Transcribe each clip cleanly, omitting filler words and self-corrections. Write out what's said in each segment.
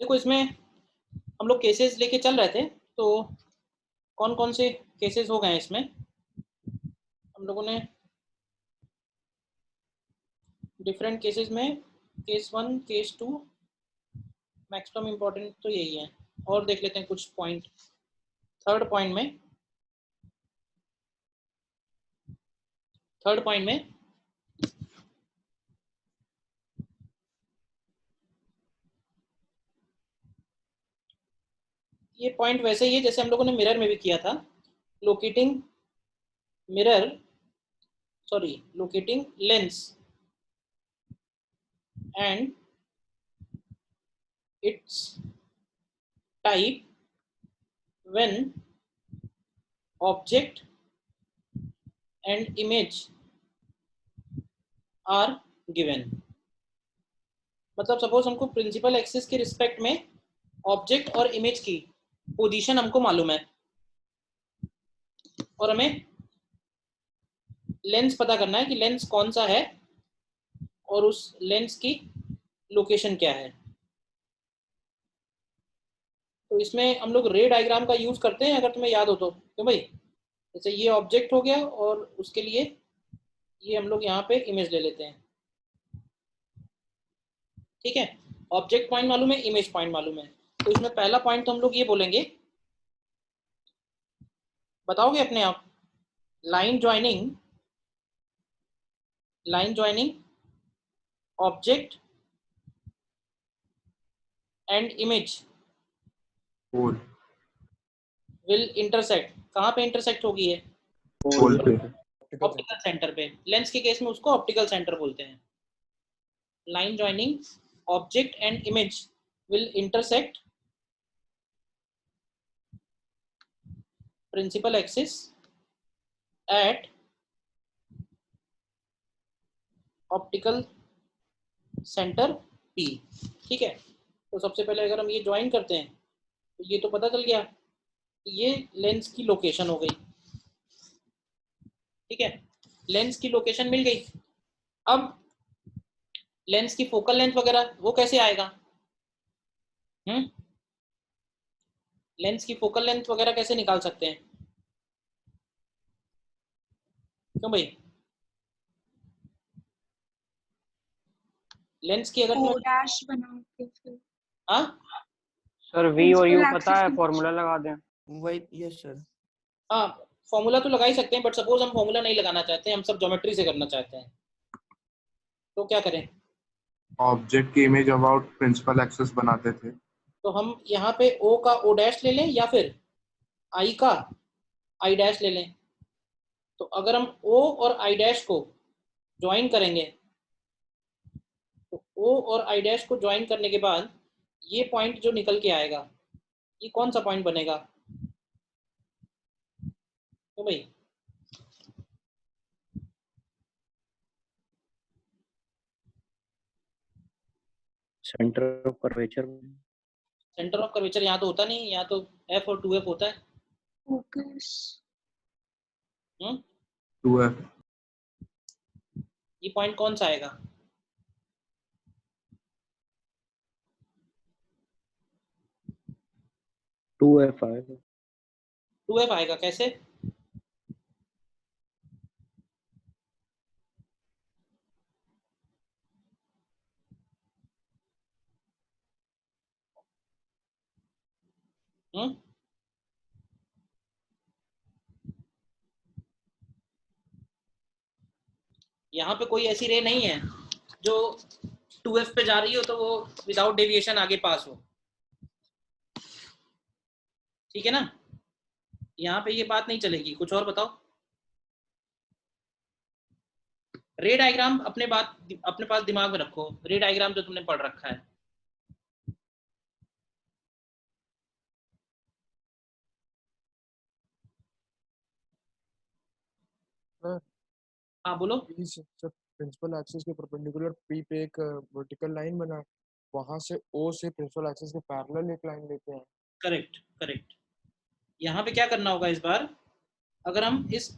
देखो इसमें हम लोग केसेस लेके चल रहे थे, तो कौन कौन से केसेस हो गए हैं इसमें हम लोगों ने डिफरेंट केसेस में, केस 1 केस 2 मैक्सिमम इम्पोर्टेंट तो यही है। और देख लेते हैं कुछ पॉइंट। थर्ड पॉइंट में ये पॉइंट वैसे ही है जैसे हम लोगों ने मिरर में भी किया था। Locating mirror locating lens and its type when object and image are given. मतलब सपोज हमको प्रिंसिपल एक्सिस के रिस्पेक्ट में ऑब्जेक्ट और इमेज की पोजीशन हमको मालूम है, और हमें लेंस पता करना है कि लेंस कौन सा है और उस लेंस की लोकेशन क्या है। तो इसमें हम लोग रे डायग्राम का यूज करते हैं, अगर तुम्हें याद हो तो। क्यों भाई, जैसे ये ऑब्जेक्ट हो गया और उसके लिए ये हम लोग यहाँ पे इमेज ले लेते हैं। ठीक है, ऑब्जेक्ट पॉइंट मालूम है, इमेज पॉइंट मालूम है। तो इसमें पहला पॉइंट तो हम लोग ये बोलेंगे, बताओगे अपने आप, line joining object and image pole will intersect. कहाँ पे इंटरसेक्ट होगी है? पोल पे। ऑप्टिकल सेंटर पे। लेंस के केस में उसको ऑप्टिकल सेंटर बोलते हैं। Line joining object and image will intersect principal axis at optical centre P। ठीक है, तो सबसे पहले अगर हम ये ज्वाइन करते हैं तो ये तो पता चल गया, ये लेंस की लोकेशन हो गई। ठीक है, लेंस की लोकेशन मिल गई। अब लेंस की फोकल लेंथ वगैरह वो कैसे आएगा? लेंस की फोकल लेंथ वगैरह कैसे निकाल सकते हैं? क्यों भाई, लेंस की अगर ओ डैश बना के फिर हाँ सर वी और यू Principal पता axis है, के फॉर्मूला लगा दें। वही, यस सर। हाँ, फॉर्मूला तो लगा ही सकते हैं, बट सपोज हम फॉर्मूला नहीं लगाना चाहते हैं, हम सब ज्योमेट्री से करना चाहते हैं, तो क्या करें? ऑब्जेक्ट की इमेज अबाउट प्रिंसिपल एक्सिस बनाते थे। तो हम यहाँ पे O का O डैश ले लें या फिर I का I डैश ले लें। तो अगर हम O और I डैश को ज्वाइन करेंगे, तो O और I डैश को ज्वाइन करने के बाद ये पॉइंट जो निकल के आएगा, ये कौन सा पॉइंट बनेगा? तो भाई centre of curvature. Centre of curvature यहाँ तो होता नहीं, यहाँ तो F और 2F होता है। Focus 2F। ये पॉइंट कौन सा आएगा? टू एफ आएगा। 2F आएगा कैसे? यहाँ पे कोई ऐसी रे नहीं है जो 2F पे जा रही हो तो वो विदाउट डेविएशन आगे पास हो। ठीक है ना, यहाँ पे ये बात नहीं चलेगी। कुछ और बताओ। रे डायग्राम अपने पास दिमाग में रखो, रे डायग्राम जो तुमने पढ़ रखा है। हाँ बोलो। प्रिंसिपल एक्सिस के परपेंडिकुलर पी पे एक वर्टिकल लाइन बना, वहां से ओ से प्रिंसिपल एक्सिस के पैरेलल एक लाइन लेते हैं। Correct correct. यहाँ पे क्या करना होगा इस बार, अगर हम इस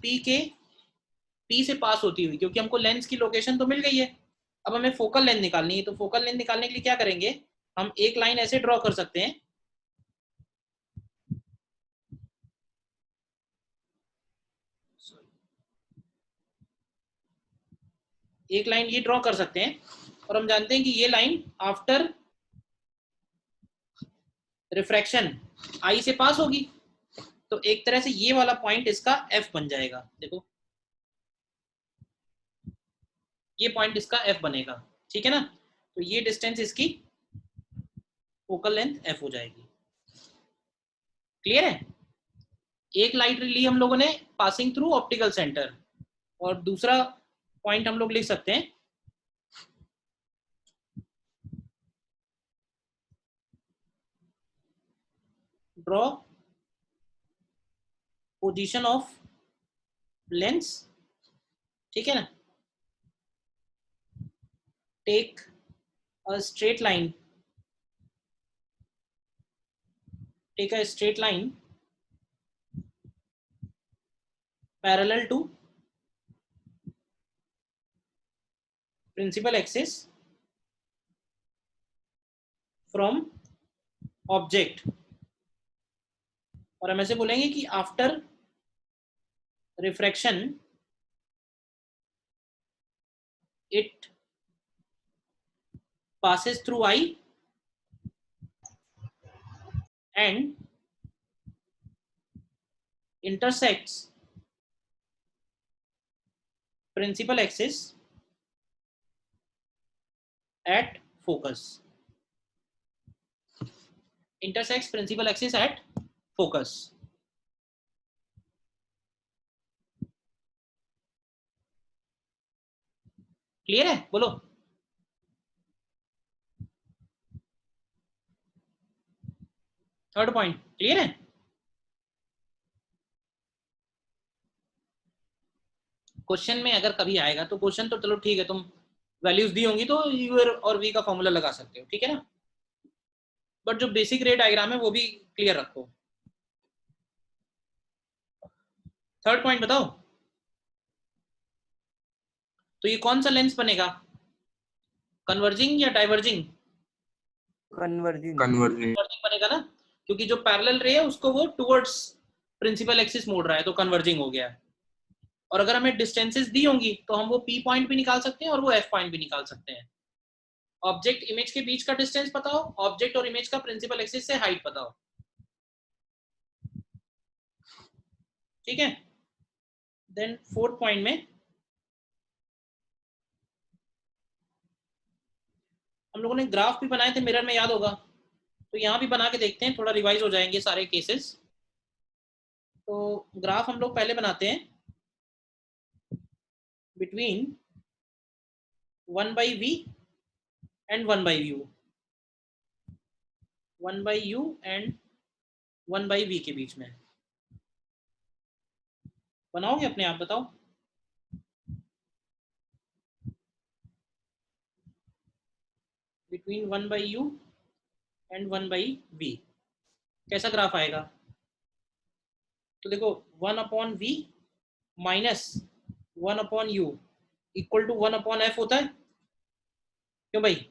P से पास होती हुई, क्योंकि हमको लेंस की लोकेशन तो मिल गई है, अब हमें फोकल लेंथ निकालनी है। तो फोकल लेंथ निकालने के लिए क्या करेंगे, हम एक लाइन ऐसे ड्रॉ कर सकते हैं, एक लाइन ये ड्रॉ कर सकते हैं और हम जानते हैं कि ये लाइन आफ्टर रिफ्रैक्शन आई से पास होगी, तो एक तरह से ये वाला पॉइंट इसका एफ बन जाएगा। देखो ये पॉइंट इसका एफ बनेगा, ठीक है ना। तो ये डिस्टेंस इसकी फोकल लेंथ एफ हो जाएगी। क्लियर है? एक लाइट ली हम लोगों ने पासिंग थ्रू ऑप्टिकल सेंटर, और दूसरा पॉइंट हम लोग लिख सकते हैं ड्रॉ पोजीशन ऑफ लेंस, ठीक है ना। Take a straight line, take a straight line parallel to principal axis from object, और हम ऐसे बोलेंगे कि after refraction it passes through eye and intersects principal axis at focus, intersects principal axis at focus। Clear है? बोलो। Third point clear है? Question में अगर कभी आएगा तो क्वेश्चन तो चलो ठीक है, तुम वैल्यूज दी होंगी तो यू और वी का फॉर्मूला लगा सकते हो, ठीक है ना। बट जो बेसिक रे डायग्राम है वो भी क्लियर रखो। थर्ड पॉइंट बताओ, तो ये कौन सा लेंस बनेगा, कन्वर्जिंग या डाइवर्जिंग? कन्वर्जिंग बनेगा ना, क्योंकि जो पैरेलल रे है उसको वो टुवर्ड्स प्रिंसिपल एक्सिस मोड़ रहा है, तो कन्वर्जिंग हो गया। और अगर हमें डिस्टेंसेस दी होंगी तो हम वो पी पॉइंट भी निकाल सकते हैं और वो एफ पॉइंट भी निकाल सकते हैं। ऑब्जेक्ट इमेज के बीच का डिस्टेंस बताओ, ऑब्जेक्ट और इमेज का प्रिंसिपल एक्सिस से हाइट बताओ, ठीक है। देन फोर्थ पॉइंट में हम लोगों ने ग्राफ भी बनाए थे मिरर में, याद होगा, तो यहां भी बना के देखते हैं, थोड़ा रिवाइज हो जाएंगे सारे केसेस। तो ग्राफ हम लोग पहले बनाते हैं between 1/v and 1/u, 1/u and 1/v के बीच में बनाओगे अपने आप, बताओ। between 1/u and 1/v कैसा ग्राफ आएगा? तो देखो 1/v minus 1/u equal to 1/f होता है, क्यों भाई?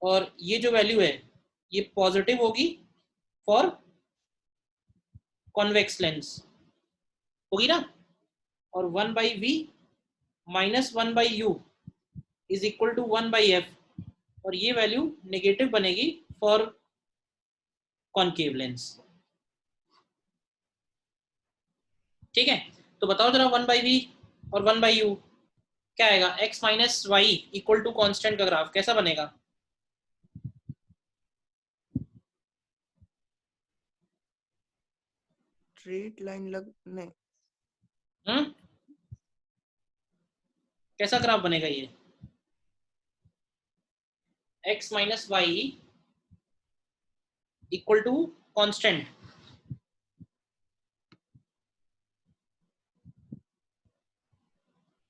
और ये जो वैल्यू है ये पॉजिटिव होगी फॉर कॉन्वेक्स लेंस, होगी ना। और 1/v minus 1/u is equal to 1/f, और ये वैल्यू नेगेटिव बनेगी फॉर कॉनकेव लेंस, ठीक है। तो बताओ जरा 1/v और 1/u क्या आएगा? x minus Y equal to constant का ग्राफ कैसा बनेगा? स्ट्रेट लाइन नहीं, कैसा ग्राफ बनेगा ये? x minus Y equal to constant,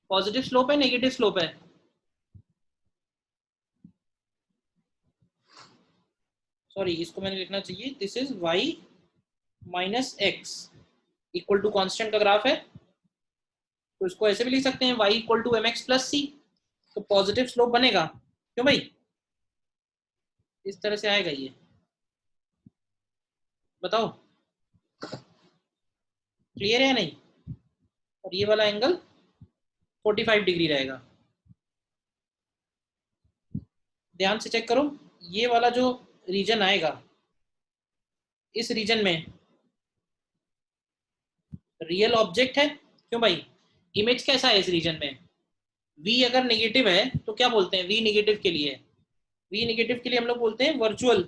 positive slope है नेगेटिव स्लोप है? सॉरी इसको मैंने लिखना चाहिए, this is y minus X equal to constant का ग्राफ है, तो इसको ऐसे भी लिख सकते हैं y equal to mx plus C, तो पॉजिटिव स्लोप बनेगा, क्यों भाई? इस तरह से आएगा ये, बताओ क्लियर है या नहीं? और ये वाला एंगल 45 डिग्री रहेगा। ध्यान से चेक करो, ये वाला जो रीजन आएगा, इस रीजन में रियल ऑब्जेक्ट है। क्यों भाई? इमेज कैसा है इस रीजन में? v अगर नेगेटिव है तो क्या बोलते हैं? v नेगेटिव के लिए, v नेगेटिव के लिए हम लोग बोलते हैं वर्चुअल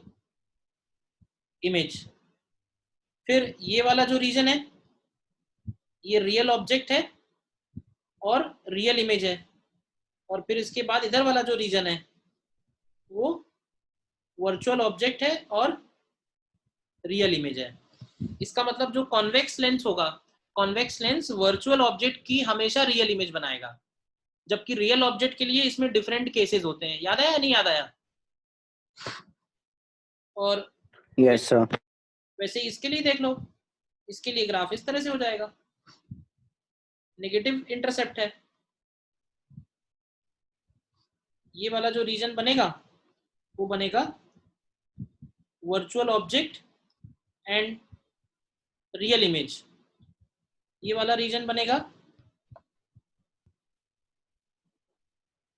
इमेज। फिर ये वाला जो रीजन है ये रियल ऑब्जेक्ट है और रियल इमेज है। और फिर इसके बाद इधर वाला जो रीजन है वो वर्चुअल ऑब्जेक्ट है और रियल इमेज है। इसका मतलब जो कॉन्वेक्स लेंस होगा, कॉन्वेक्स लेंस वर्चुअल ऑब्जेक्ट की हमेशा रियल इमेज बनाएगा, जबकि रियल ऑब्जेक्ट के लिए इसमें डिफरेंट केसेस होते हैं। याद आया नहीं याद आया? और यस सर। वैसे इसके लिए देख लो, इसके लिए ग्राफ इस तरह से हो जाएगा, नेगेटिव इंटरसेप्ट है। ये वाला जो रीजन बनेगा वो बनेगा virtual object and real image. ये वाला रीजन बनेगा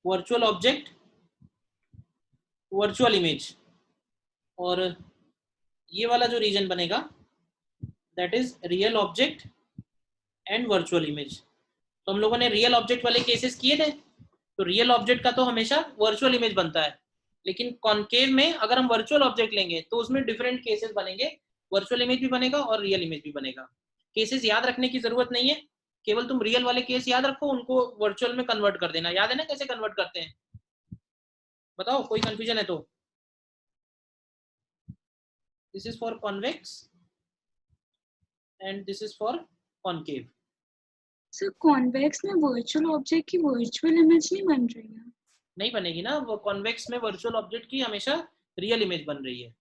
वर्चुअल ऑब्जेक्ट वर्चुअल इमेज। और ये वाला जो रीजन बनेगा that is real object and virtual image. तो हम लोगों ने रियल ऑब्जेक्ट वाले केसेस किए थे, तो रियल ऑब्जेक्ट का तो हमेशा वर्चुअल इमेज बनता है, लेकिन कॉन्केव में अगर हम वर्चुअल ऑब्जेक्ट लेंगे तो उसमें डिफरेंट केसेस बनेंगे, वर्चुअल इमेज भी बनेगा और रियल इमेज भी बनेगा। केसेस याद रखने की जरूरत नहीं है, केवल तुम रियल वाले केस याद रखो, उनको वर्चुअल में कन्वर्ट कर देना। याद है ना कैसे कन्वर्ट करते हैं? बताओ, कोई कंफ्यूजन है तो? This is for convex and this is for concave. Sir convex में वर्चुअल ऑब्जेक्ट की वर्चुअल इमेज नहीं बन रही है? नहीं बनेगी ना, वो कॉन्वेक्स में वर्चुअल ऑब्जेक्ट की हमेशा रियल इमेज बन रही है।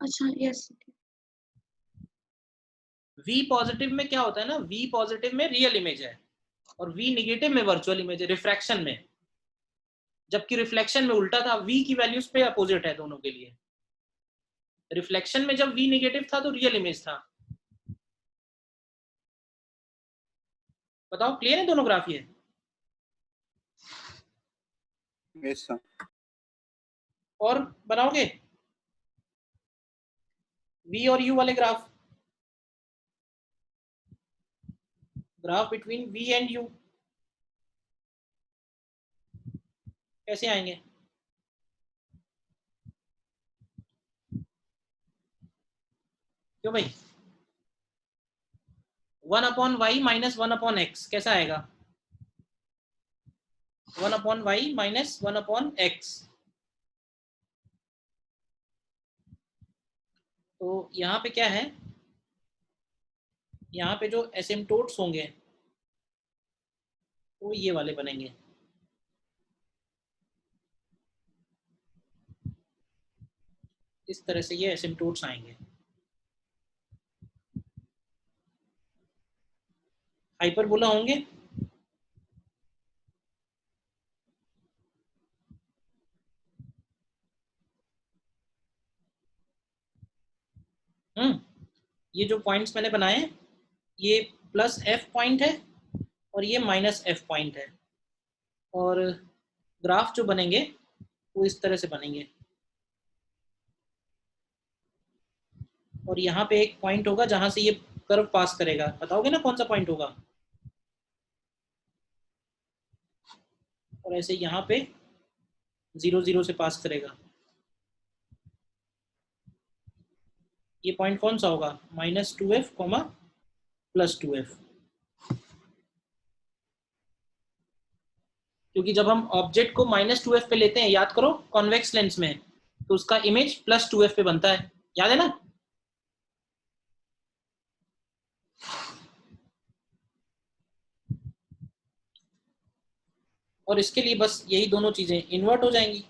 अच्छा यस। V पॉजिटिव में क्या होता है ना, V पॉजिटिव में रियल इमेज है और V निगेटिव में वर्चुअल इमेज है रिफ्रैक्शन में, जबकि रिफ्लेक्शन में उल्टा था, V की वैल्यूज पे अपोजिट है दोनों के लिए। रिफ्लेक्शन में जब V नेगेटिव था तो रियल इमेज था। बताओ क्लियर है दोनों ग्राफ ये? Yes sir. और बनाओगे V और U वाले graph, graph between V and U कैसे आएंगे? क्यों भाई? 1/y माइनस 1/x कैसा आएगा? 1/y minus 1/x। तो यहाँ पे क्या है, यहाँ पे जो एसिम्टोट्स होंगे वो ये वाले बनेंगे। इस तरह से ये एसिम्टोट्स आएंगे। हाइपरबोला होंगे, ये जो पॉइंट्स मैंने बनाए ये प्लस f पॉइंट है और ये माइनस f पॉइंट है। और ग्राफ जो बनेंगे वो इस तरह से बनेंगे। और यहाँ पे एक पॉइंट होगा जहां से ये कर्व पास करेगा, बताओगे ना कौन सा पॉइंट होगा? और ऐसे यहाँ पे 0 0 से पास करेगा। ये पॉइंट कौन सा होगा? -2f, +2f। क्योंकि जब हम ऑब्जेक्ट को -2f पे लेते हैं, याद करो कॉन्वेक्स लेंस में, तो उसका इमेज +2f पे बनता है। याद है ना? और इसके लिए बस यही दोनों चीजें इन्वर्ट हो जाएंगी।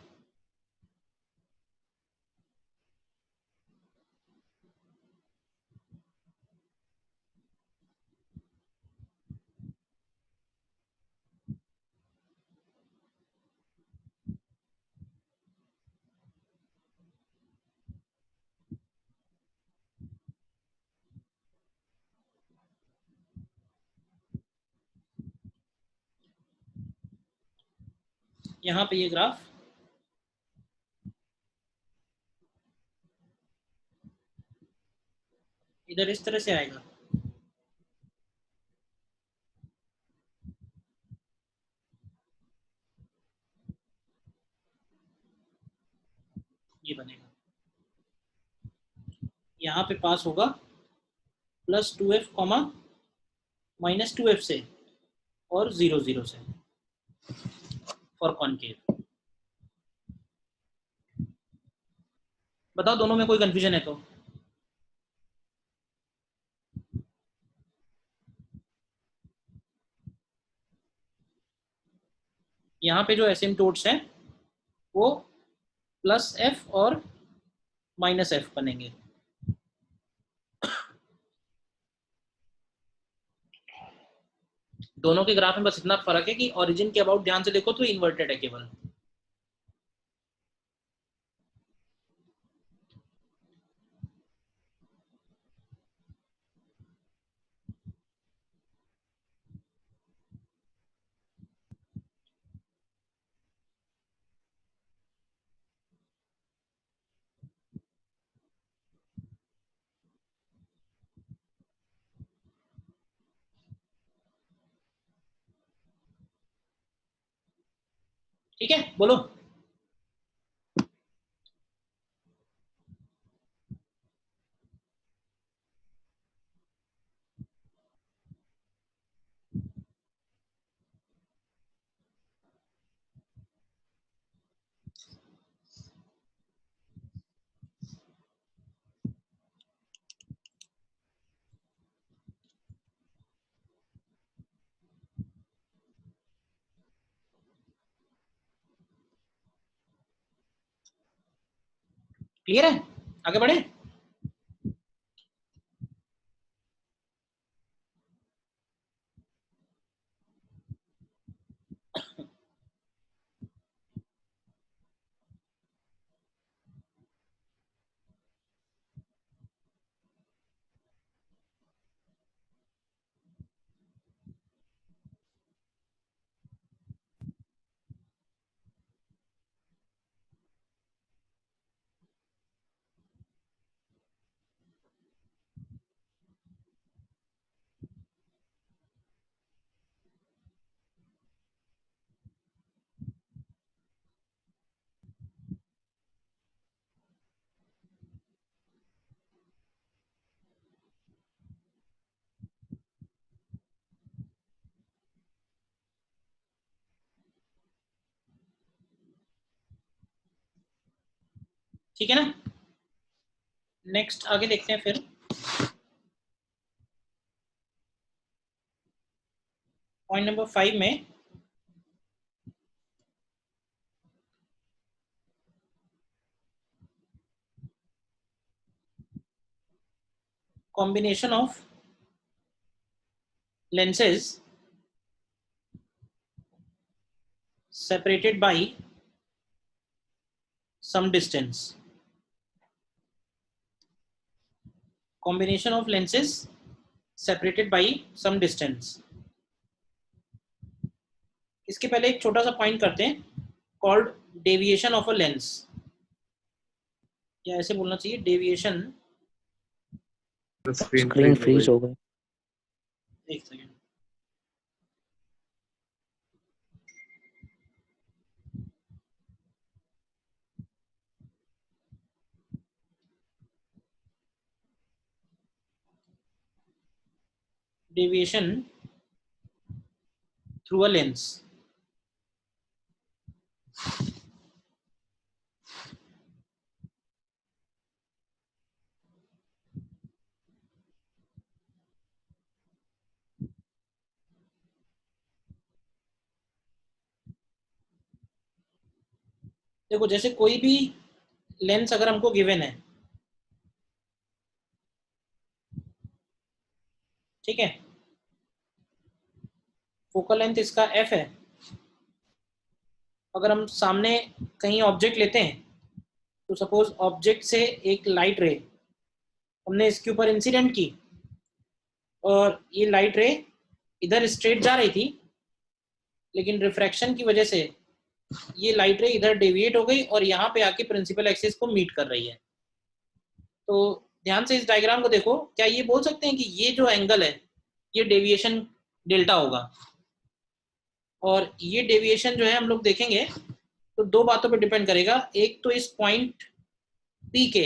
यहाँ पे ये ग्राफ इधर इस तरह से आएगा। ये बनेगा, यहाँ पे पास होगा +2f कॉमा -2f से और 0 0 से फॉर कॉनकेव। बताओ दोनों में कोई कंफ्यूजन है तो? यहाँ पे जो एसिम्पटोट्स हैं वो +f और -f बनेंगे। दोनों के ग्राफ में बस इतना फर्क है कि ओरिजिन के अबाउट ध्यान से देखो तो इन्वर्टेड है केवल। ठीक है, बोलो। क्लियर है, आगे बढ़े। ठीक है ना, नेक्स्ट आगे देखते हैं फिर। पॉइंट नंबर 5 में combination of lenses separated by some distance. Combination of lenses separated by some distance. इसके पहले एक छोटा सा पॉइंट करते हैं, called deviation of a lens, या ऐसे बोलना चाहिए deviation। स्क्रीन फ्रीज हो गई। एक second, deviation through a lens। देखो जैसे कोई भी लेंस अगर हमको गिवन है, ठीक है, फोकल लेंथ इसका f है। अगर हम सामने कहीं ऑब्जेक्ट लेते हैं तो सपोज ऑब्जेक्ट से एक लाइट रे हमने इसके ऊपर इंसिडेंट की और ये लाइट रे इधर स्ट्रेट जा रही थी, लेकिन रिफ्रैक्शन की वजह से ये लाइट रे इधर डेविएट हो गई और यहाँ पे आके प्रिंसिपल एक्सिस को मीट कर रही है। तो ध्यान से इस डायग्राम को देखो, क्या ये बोल सकते हैं कि ये जो एंगल है ये डेविएशन डेल्टा होगा, और ये डेविएशन जो है हम लोग देखेंगे तो दो बातों पे डिपेंड करेगा। एक तो इस पॉइंट P के,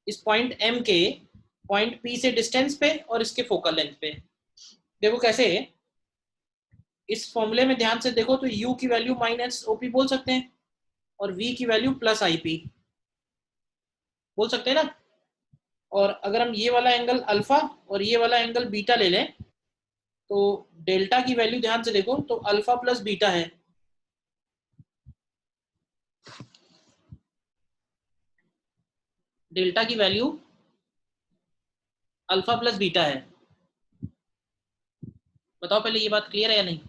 इस पॉइंट M के पॉइंट P से डिस्टेंस पे और इसके फोकल लेंथ पे। देखो कैसे, इस फॉर्मूले में ध्यान से देखो तो U की वैल्यू माइनस OP बोल सकते हैं और V की वैल्यू प्लस IP बोल सकते हैं ना। और अगर हम ये वाला एंगल अल्फा और ये वाला एंगल बीटा ले लें तो डेल्टा की वैल्यू ध्यान से देखो तो अल्फा प्लस बीटा है। डेल्टा की वैल्यू अल्फा प्लस बीटा है। बताओ पहले ये बात क्लियर है या नहीं?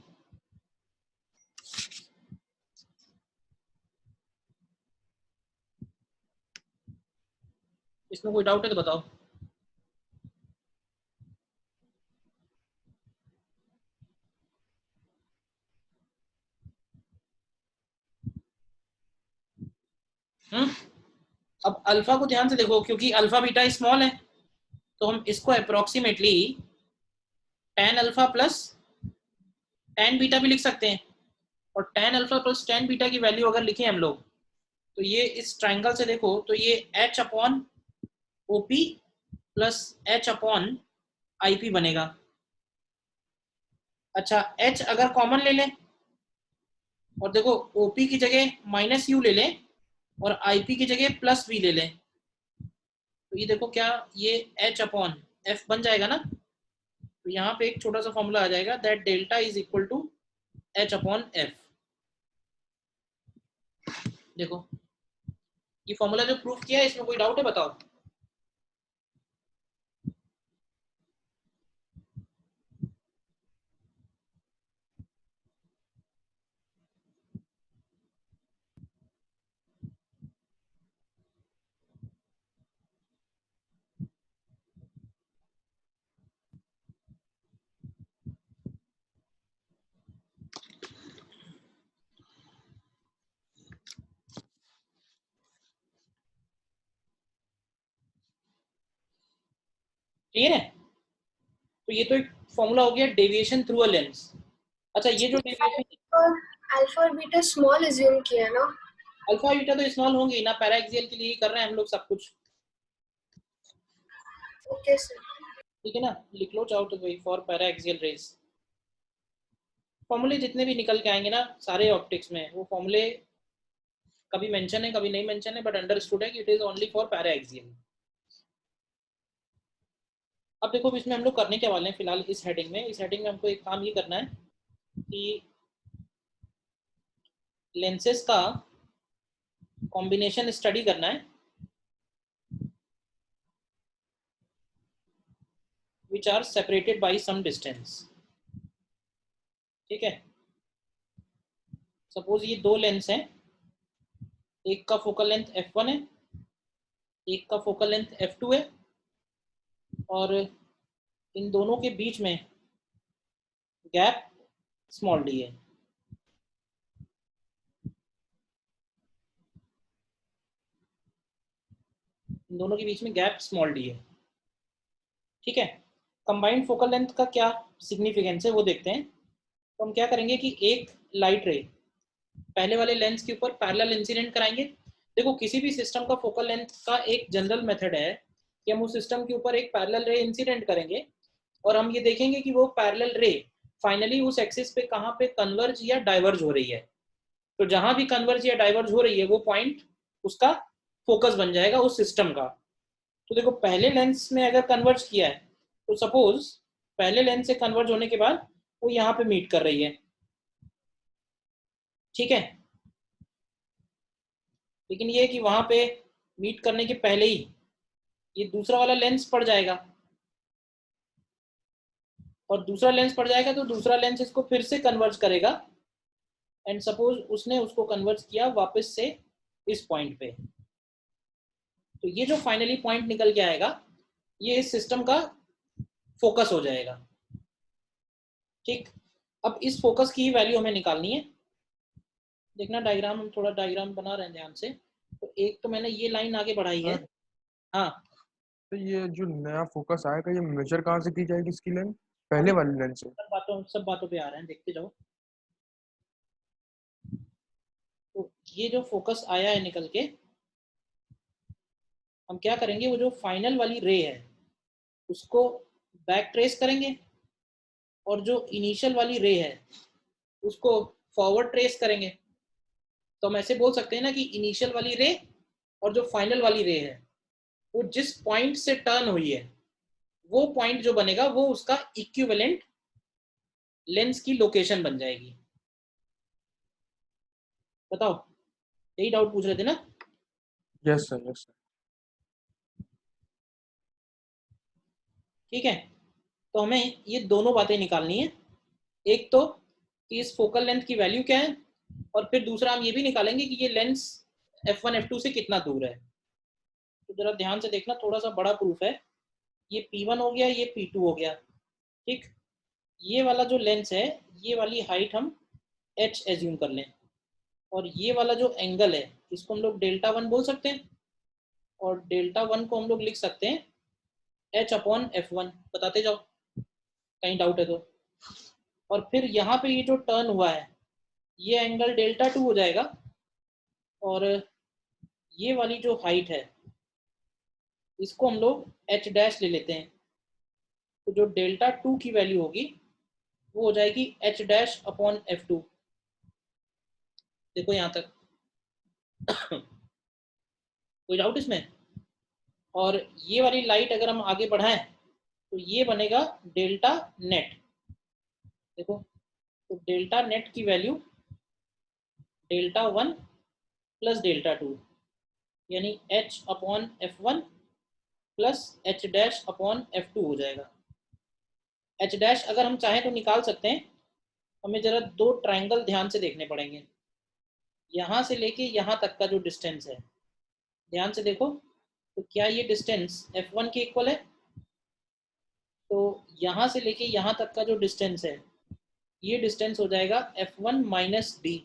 इसमें कोई डाउट है तो बताओ। अब अल्फा को ध्यान से देखो, क्योंकि अल्फा बीटा स्मॉल है तो हम इसको approximately tan alpha plus tan beta भी लिख सकते हैं। और tan alpha plus tan beta की वैल्यू अगर लिखें हम लोग तो ये इस ट्राइंगल से देखो तो ये h upon OP plus h upon IP बनेगा। अच्छा, h अगर कॉमन ले लें और देखो OP की जगह माइनस U ले लें और IP की जगह प्लस V ले लें तो ये देखो क्या ये h अपॉन F बन जाएगा ना। तो यहाँ पे एक छोटा सा फॉर्मूला आ जाएगा, that delta is equal to h upon F। देखो ये फॉर्मूला जो प्रूफ किया है इसमें कोई डाउट है बताओ। क्लियर है? तो ये तो एक फॉर्मूला हो गया डेविएशन थ्रू अ लेंस। अच्छा, ये जो डेविएशन अल्फा और बीटा स्मॉल अज्यूम किया ना, अल्फा बीटा तो स्मॉल होंगे ही ना, पैरा एक्सियल के लिए ही कर रहे हैं हम लोग सब कुछ। Okay sir. ठीक है ना, लिख लो चाहो तो भाई फॉर पैरा एक्सियल रेज। फॉर्मूले जितने भी निकल के आएंगे ना सारे ऑप्टिक्स में, वो फॉर्मूले कभी मेंशन है कभी नहीं मेंशन है, बट अंडरस्टूड है कि it is only for para axial. अब देखो इसमें हम लोग करने के वाले हैं फिलहाल इस हेडिंग में हमको एक काम ये करना है कि लेंसेज का कॉम्बिनेशन स्टडी करना है which are separated by some distance। ठीक है, सपोज ये दो लेंस हैं, एक का फोकल लेंथ f1 है, एक का फोकल लेंथ f2 है, और इन दोनों के बीच में गैप स्मॉल d है। इन दोनों के बीच में गैप स्मॉल d है। ठीक है, कंबाइंड फोकल लेंथ का क्या सिग्निफिकेंस है वो देखते हैं। तो हम क्या करेंगे कि एक लाइट रे पहले वाले लेंस के ऊपर पैरेलल इंसिडेंट कराएंगे। देखो किसी भी सिस्टम का फोकल लेंथ का एक जनरल मेथड है कि हम उस सिस्टम के ऊपर एक पैरेलल रे इंसिडेंट करेंगे और हम ये देखेंगे कि वो पैरेलल रे फाइनली उस एक्सिस पे कहाँ पे कन्वर्ज या डाइवर्ज हो रही है। तो जहां भी कन्वर्ज या डाइवर्ज हो रही है वो पॉइंट उसका फोकस बन जाएगा उस सिस्टम का। तो देखो पहले लेंस में अगर कन्वर्ज किया है तो सपोज पहले लेंस से कन्वर्ज होने के बाद वो यहाँ पे मीट कर रही है। ठीक है, लेकिन ये कि वहां पे मीट करने के पहले ही ये दूसरा वाला लेंस पड़ जाएगा और दूसरा लेंस पड़ जाएगा तो दूसरा लेंस इसको फिर से कन्वर्ज करेगा एंड सपोज उसने उसको कन्वर्ज किया वापस से इस पॉइंट पे। तो ये जो फाइनली पॉइंट निकल के आएगा ये इस सिस्टम का फोकस हो जाएगा। ठीक, अब इस फोकस की वैल्यू हमें निकालनी है। देखना डायग्राम, हम थोड़ा डायग्राम बना रहे हैं ध्यान से। तो एक तो मैंने ये लाइन आगे बढ़ाई है। सर, हाँ तो ये जो नया फोकस आएगा ये मेजर कहाँ से की जाएगी इसकी लेंथ? पहले वाली लेंथ से? सब बातों पे आ रहे हैं, देखते जाओ। तो ये जो फोकस आया है निकल के, हम क्या करेंगे, वो जो फाइनल वाली रे है उसको बैक ट्रेस करेंगे, और जो इनिशियल वाली रे है उसको फॉरवर्ड ट्रेस करेंगे। तो हम ऐसे बोल सकते हैं ना कि इनिशियल वाली रे और जो फाइनल वाली रे है वो जिस पॉइंट से टर्न हुई है वो पॉइंट जो बनेगा वो उसका इक्विवेलेंट लेंस की लोकेशन बन जाएगी। बताओ, यही डाउट पूछ रहे थे ना? Yes sir, yes sir. ठीक है, तो हमें ये दोनों बातें निकालनी है। एक तो कि इस फोकल लेंथ की वैल्यू क्या है, और फिर दूसरा हम ये भी निकालेंगे कि ये लेंस f1 f2 से कितना दूर है। तो जरा ध्यान से देखना, थोड़ा सा बड़ा प्रूफ है। ये P1 हो गया, ये P2 हो गया। ठीक, ये वाला जो लेंस है, ये वाली हाइट हम h एज्यूम कर लें, और ये वाला जो एंगल है इसको हम लोग डेल्टा 1 बोल सकते हैं, और डेल्टा 1 को हम लोग लिख सकते हैं h/f1। बताते जाओ कहीं डाउट है तो। और फिर यहाँ पे ये जो टर्न हुआ है ये एंगल डेल्टा 2 हो जाएगा, और ये वाली जो हाइट है इसको हम लोग h डैश ले लेते हैं। तो जो डेल्टा 2 की वैल्यू होगी वो हो जाएगी h'/f2। देखो यहाँ तक कोई डाउट इसमें? और ये वाली लाइट अगर हम आगे बढ़ाएं तो ये बनेगा डेल्टा नेट। देखो, तो डेल्टा नेट की वैल्यू डेल्टा 1 प्लस डेल्टा 2, यानी h/f1 प्लस h'/f2 हो जाएगा। h' अगर हम चाहें तो निकाल सकते हैं। हमें जरा दो ट्रायंगल ध्यान से देखने पड़ेंगे। यहाँ से लेके यहाँ तक का जो डिस्टेंस है, ध्यान से देखो, तो क्या ये डिस्टेंस f1 के इक्वल है? तो यहाँ से लेके यहाँ तक का जो डिस्टेंस है ये डिस्टेंस हो जाएगा f1 माइनस डी।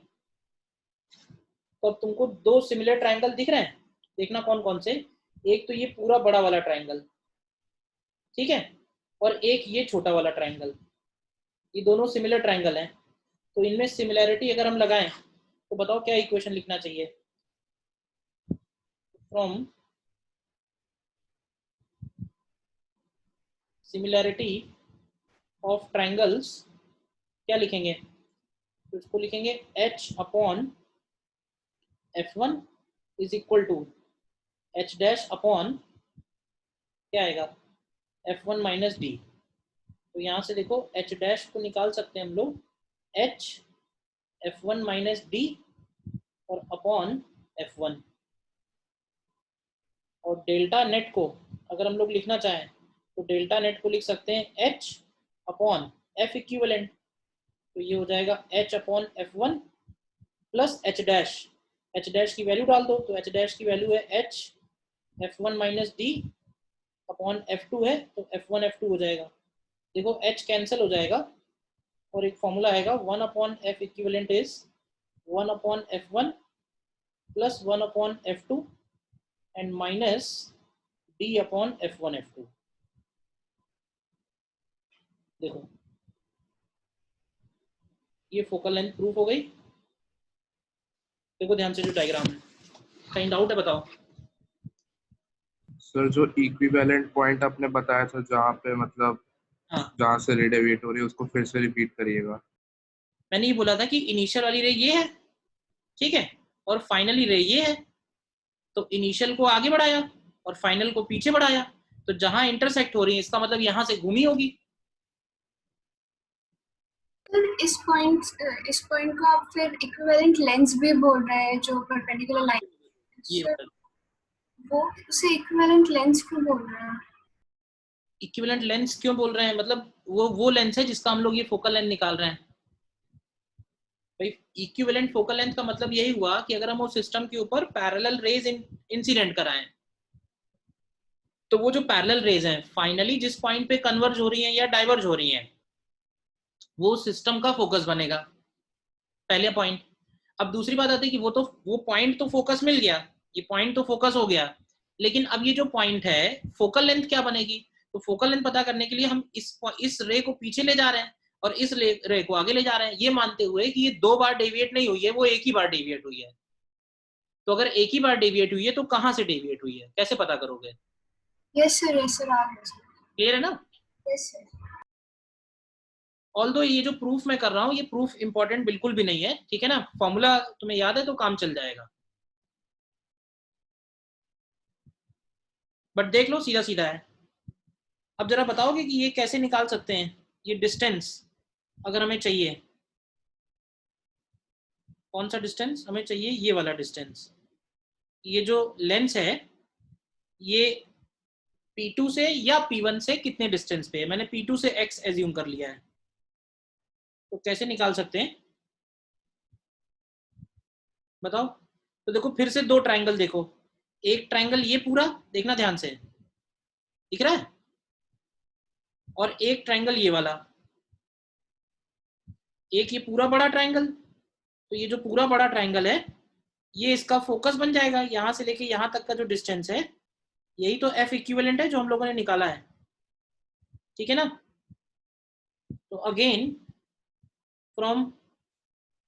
तो अब तुमको दो सिमिलर ट्रायंगल दिख रहे हैं, देखना कौन कौन से। एक तो ये पूरा बड़ा वाला ट्रायंगल, ठीक है, और एक ये छोटा वाला ट्रायंगल, ये दोनों सिमिलर ट्रायंगल हैं। तो इनमें सिमिलैरिटी अगर हम लगाएं तो बताओ क्या इक्वेशन लिखना चाहिए? फ्रॉम सिमिलैरिटी ऑफ ट्रायंगल्स क्या लिखेंगे? तो इसको लिखेंगे h/f1 is equal to h' क्या आएगा, f1 माइनस डी। तो यहाँ से देखो h' को निकाल सकते हैं हम लोग h f1 माइनस डी और अपॉन f1। और डेल्टा नेट को अगर हम लोग लिखना चाहें तो डेल्टा नेट को लिख सकते हैं h अपॉन f इक्विवेलेंट। तो ये हो जाएगा h/f1 प्लस h' की वैल्यू डाल दो, तो h' की वैल्यू है h f1 minus D upon f2 है, तो f1 f2 हो जाएगा। देखो h कैंसिल हो जाएगा और एक फॉर्मूला आएगा 1/f equivalent is 1/f1 plus 1/f2 and minus d/f1 f2। देखो ये फोकल लेंथ प्रूफ हो गई। देखो ध्यान से जो डायग्राम है, कहीं डाउट है बताओ? सर जो इक्विवेलेंट पॉइंट आपने बताया था जहाँ पे मतलब हाँ, जहाँ से रे डेविएट हो रही है उसको फिर से रिपीट करिएगा। मैंने ये बोला था कि इनिशियल वाली रे ये है, ठीक है, और फाइनली रे ये है। तो इनिशियल को आगे बढ़ाया और फाइनल को पीछे बढ़ाया, तो जहां इंटरसेक्ट हो रही है इसका मतलब यहां से घूमी होगी। इस पॉइंट को आप फिर इक्विवेलेंट लेंस भी बोल रहे हैं जो परपेंडिकुलर ये लाइन, वो उसे इक्विवेलेंट लेंस क्यों बोल रहे हैं? इक्विवेलेंट लेंस क्यों बोल रहे हैं, मतलब वो लेंस है जिसका हम लोग ये फोकल लेंथ निकाल रहे हैं। भाई इक्विवेलेंट फोकल लेंथ का मतलब यही हुआ कि अगर हम उस सिस्टम के ऊपर पैरेलल रेज इंसिडेंट कराएं तो वो जो पैरेलल रेज हैं फाइनली जिस पॉइंट पे कन्वर्ज हो रही हैं या डाइवर्ज हो रही हैं वो सिस्टम का फोकस बनेगा, पहले पॉइंट। अब दूसरी बात आती है कि वो पॉइंट तो फोकस मिल गया, ये पॉइंट तो फोकस हो गया, लेकिन अब ये जो पॉइंट है फोकल लेंथ क्या बनेगी? तो फोकल लेंथ पता करने के लिए हम इस रे को पीछे ले जा रहे हैं और इस रे को आगे ले जा रहे हैं, ये मानते हुए कि ये 2 बार डेविएट नहीं हुई है, वो एक ही बार डेविएट हुई है। तो अगर एक ही बार डेविएट हुई है तो कहां से डेविएट हुई है, कैसे पता करोगे? यस सर आ गया सर। क्लियर है ना? Yes sir. ऑल्दो ये जो प्रूफ मैं कर रहा हूँ ये प्रूफ इंपॉर्टेंट बिल्कुल भी नहीं है, ठीक है ना, फॉर्मूला तुम्हें याद है तो काम चल जाएगा। बट देख लो सीधा सीधा है। अब जरा बताओगे कि ये कैसे निकाल सकते हैं, ये डिस्टेंस अगर हमें चाहिए, कौन सा डिस्टेंस हमें चाहिए? ये वाला डिस्टेंस। ये जो लेंस है ये P2 से या P1 से कितने डिस्टेंस पे है? मैंने P2 से x एज्यूम कर लिया है, तो कैसे निकाल सकते हैं बताओ? तो देखो फिर से 2 ट्रायंगल देखो, एक ट्रायंगल ये पूरा देखना ध्यान से, दिख रहा है, और एक ट्रायंगल ये वाला, एक ये पूरा बड़ा ट्रायंगल। तो ये जो पूरा बड़ा ट्रायंगल है ये इसका फोकस बन जाएगा, यहां से लेके यहां तक का जो डिस्टेंस है यही तो F इक्विवेलेंट है जो हम लोगों ने निकाला है, ठीक है ना? तो again from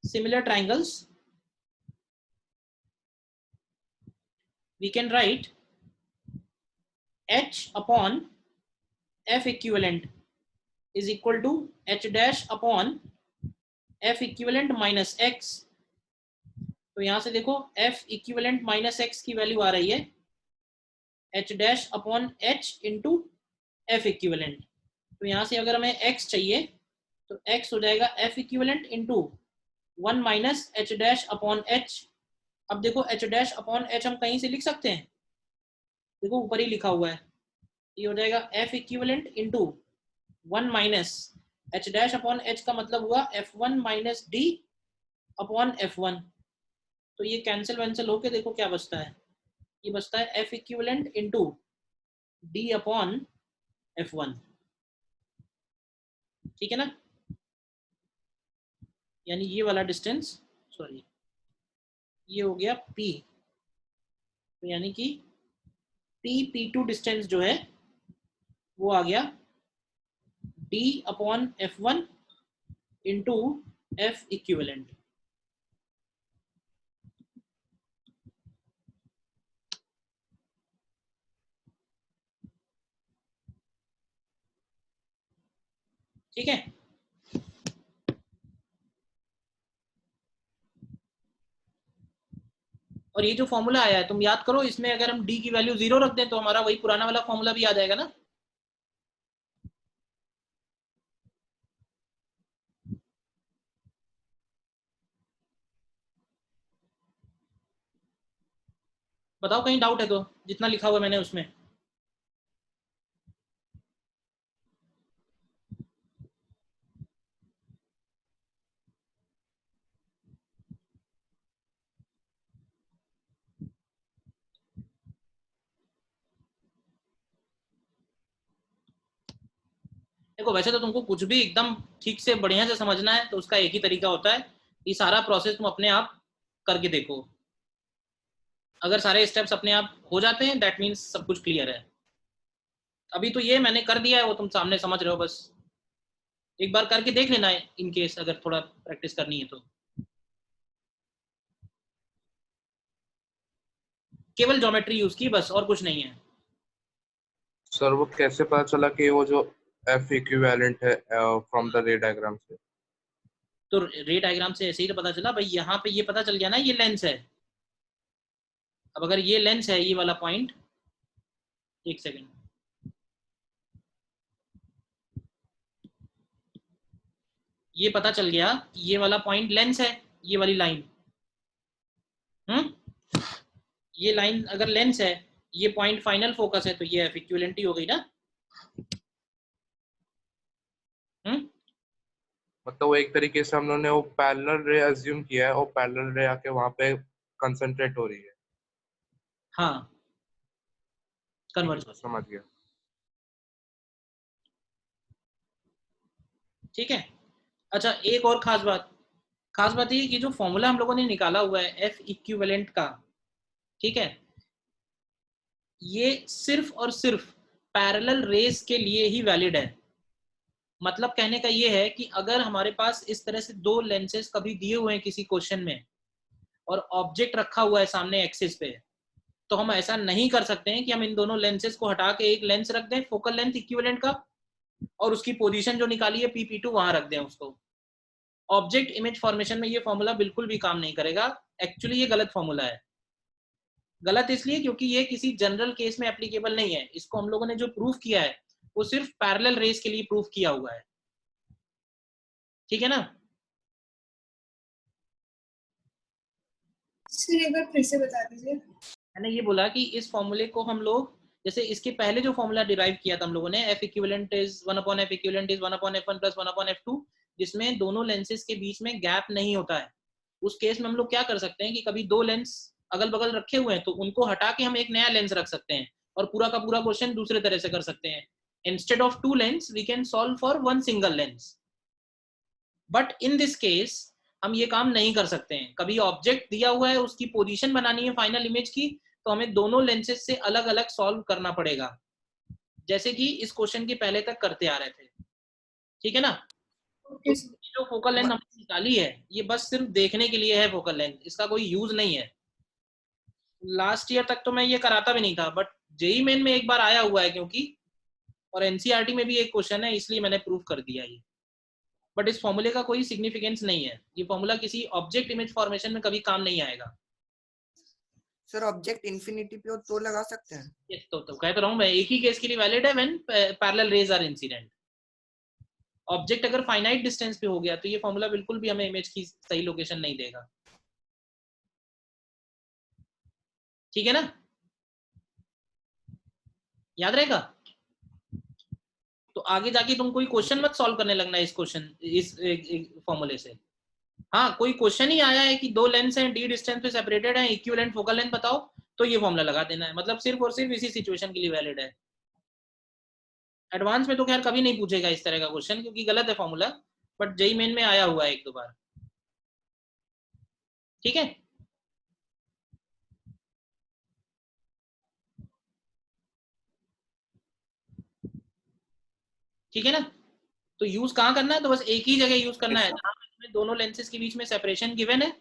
similar triangles we can write h upon F equivalent is equal to h dash upon F equivalent minus x। तो यहां से देखो F equivalent minus x की वैल्यू आ रही है h dash upon h into F equivalent। तो यहां से अगर हमें x चाहिए तो x हो जाएगा F equivalent into 1 minus h dash upon h। अब देखो h dash upon h हम कहीं से लिख सकते हैं, देखो ऊपर ही लिखा हुआ है, ये हो जाएगा F equivalent into 1 minus h dash upon h का मतलब हुआ F1 minus d upon F1। तो ये कैंसिल होके देखो क्या बचता है, ये बचता है F equivalent into d upon F1, ठीक है ना? यानी ये वाला डिस्टेंस, सॉरी ये हो गया P, तो यानी कि P2 डिस्टेंस जो है वो आ गया d upon F1 into F equivalent. ठीक है, और ये जो फॉर्मूला आया है तुम याद करो, इसमें अगर हम d की वैल्यू 0 रख दें तो हमारा वही पुराना वाला फॉर्मूला भी आ जाएगा ना। बताओ कहीं डाउट है तो, जितना लिखा हुआ मैंने उसमें। देखो वैसे तो तुमको कुछ भी एकदम ठीक से बढ़िया से समझना है तो उसका एक ही तरीका होता है, ये सारा प्रोसेस तुम अपने आप करके देखो। अगर सारे स्टेप्स अपने आप हो जाते हैं दैट मीन्स सब कुछ क्लियर है। अभी तो ये मैंने कर दिया है वो तुम सामने समझ रहे हो, बस एक बार करके देख लेना है इन केस अगर थोड़ा प्रैक्टिस करनी है तो। केवल ज्योमेट्री यूज की बस, और कुछ नहीं है। सर वो कैसे पता चला कि वो जो F इक्विवेलेंट है फ्रॉम द रे डायग्राम से? तो रे डायग्राम से ऐसे ही तो पता चला भाई, यहाँ पे ये पता चल गया ना ये लेंस है। अब अगर ये लेंस है ये वाला पॉइंट, एक सेकेंड, ये पता चल गया कि ये वाला पॉइंट लेंस है, ये वाली लाइन, ये लाइन अगर लेंस है, ये पॉइंट फाइनल फोकस है, तो ये F इक्विवेलेंट ही हो गई ना। मतलब वो एक तरीके से हम लोगों ने वो पैरेलल रे अज्यूम किया है और पैरेलल रे आके वहां पे कंसंट्रेट हो रही है। हाँ कन्वर्ज, समझ गया। ठीक है। अच्छा एक और खास बात, खास बात ये कि जो फॉर्मूला हम लोगों ने निकाला हुआ है एफ इक्विवेलेंट का, ठीक है, ये सिर्फ और सिर्फ पैरेलल रेस के लिए ही वैलिड है। मतलब कहने का ये है कि अगर हमारे पास इस तरह से दो लेंसेज कभी दिए हुए हैं किसी क्वेश्चन में और ऑब्जेक्ट रखा हुआ है सामने एक्सिस पे, तो हम ऐसा नहीं कर सकते हैं कि हम इन दोनों लेंसेज को हटा के एक लेंस रख दें फोकल लेंथ इक्विवेलेंट का और उसकी पोजीशन जो निकाली है PP2 वहां रख दें उसको। ऑब्जेक्ट इमेज फॉर्मेशन में ये फॉर्मूला बिल्कुल भी काम नहीं करेगा। एक्चुअली ये गलत फॉर्मूला है। गलत इसलिए क्योंकि ये किसी जनरल केस में एप्लीकेबल नहीं है। इसको हम लोगों ने जो प्रूफ किया है वो सिर्फ पैरेलल रेस के लिए प्रूफ किया हुआ है, ठीक है ना। सर एक बार फिर से बता दीजिए। मैंने ये बोला कि इस फॉर्मूले को हम लोग, जैसे इसके पहले जो फॉर्मूला डिराइव किया था हम लोगों ने, F equivalent is 1/f equivalent is 1/f1 + 1/f2, जिसमें दोनों लेंसेज के बीच में गैप नहीं होता है, उस केस में हम लोग क्या कर सकते हैं कि कभी दो लेंस अगल बगल रखे हुए हैं तो उनको हटा के हम एक नया लेंस रख सकते हैं और पूरा का पूरा क्वेश्चन दूसरे तरह से कर सकते हैं। Instead of 2 lens we can solve for 1 single lens, but in this case हम ये काम नहीं कर सकते हैं। कभी ऑब्जेक्ट दिया हुआ है, उसकी पोजीशन बनानी है फाइनल इमेज की, तो हमें दोनों लेंसेज से अलग अलग सॉल्व करना पड़ेगा, जैसे कि इस क्वेश्चन के पहले तक करते आ रहे थे, ठीक है ना। तो जो फोकल लेंथ हमने निकाली है ये बस सिर्फ देखने के लिए है फोकल लेंथ, इसका कोई यूज नहीं है। लास्ट ईयर तक तो मैं ये कराता भी नहीं था, बट जेईई मेन में एक बार आया हुआ है क्योंकि, और एनसीईआरटी में भी एक क्वेश्चन है, इसलिए मैंने प्रूव कर दिया ये। बट इस फॉर्मूले का कोई सिग्निफिकेंस नहीं है। ये फॉर्मूला किसी ऑब्जेक्ट इमेज फॉर्मेशन में कभी काम नहीं आएगा। सर ऑब्जेक्ट इंफिनिटी पे हो तो लगा सकते हैं। yes, तो कह तो रहा हूँ मैं, एक ही केस के लिए वैलिड है when parallel rays are incident. Object अगर फाइनाइट डिस्टेंस पे हो गया तो ये फॉर्मूला बिल्कुल भी हमें इमेज की सही लोकेशन नहीं देगा, ठीक है ना, याद रहेगा। तो आगे जाके तुम कोई क्वेश्चन मत सॉल्व करने लगना इस क्वेश्चन, इस फॉर्मूले से। हाँ, कोई क्वेश्चन ही आया है कि दो लेंस हैं, d डिस्टेंस पे सेपरेटेड हैं, इक्विवेलेंट फोकल लेंथ बताओ, तो ये फॉर्मूला लगा देना है। मतलब सिर्फ और सिर्फ इसी सिचुएशन के लिए वैलिड है। एडवांस में तो खैर कभी नहीं पूछेगा इस तरह का क्वेश्चन क्योंकि गलत है फॉर्मूला, बट जेईई मेन में आया हुआ है 1-2 बार, ठीक है। ठीक है ना। तो यूज कहाँ करना है, तो बस एक ही जगह यूज करना है जहाँ में दोनों लेंसेज के बीच में सेपरेशन गिवन है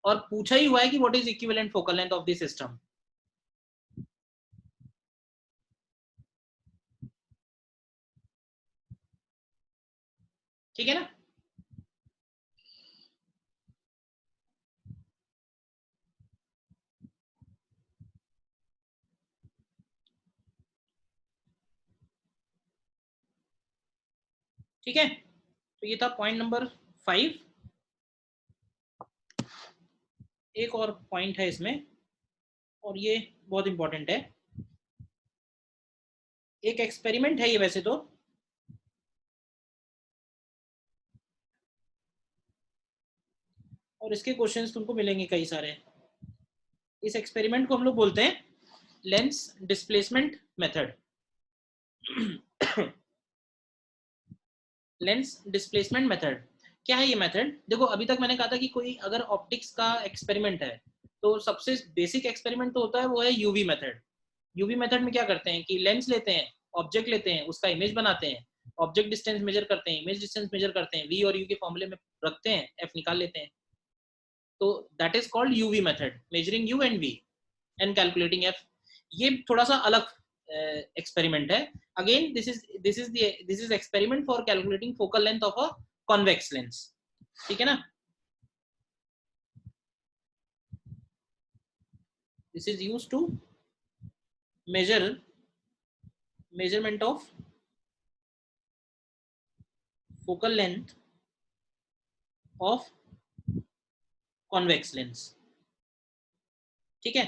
और पूछा ही हुआ है कि what is equivalent focal length of the system. ठीक है ना। ठीक है, तो ये था पॉइंट नंबर 5। एक और पॉइंट है इसमें और ये बहुत इंपॉर्टेंट है। एक एक्सपेरिमेंट है ये वैसे तो, और इसके क्वेश्चंस तुमको मिलेंगे कई सारे। इस एक्सपेरिमेंट को हम लोग बोलते हैं lens displacement method. Lens displacement method क्या है ये मेथड? देखो अभी तक मैंने कहा था कि कोई अगर ऑप्टिक्स का एक्सपेरिमेंट है तो सबसे बेसिक एक्सपेरिमेंट तो होता है वो है यूवी मेथड। यूवी मेथड में क्या करते हैं कि लेंस लेते हैं, ऑब्जेक्ट लेते हैं, उसका इमेज बनाते हैं, ऑब्जेक्ट डिस्टेंस मेजर करते हैं, इमेज डिस्टेंस मेजर करते हैं, वी और यू के फॉर्मूले में रखते हैं, एफ निकाल लेते हैं। तो that is called UV method, measuring u and v and calculating f. ये थोड़ा सा अलग एक्सपेरिमेंट है। Again this is experiment for calculating focal length of a convex lens, ठीक है ना। This is used to measurement of focal length of convex lens, ठीक है,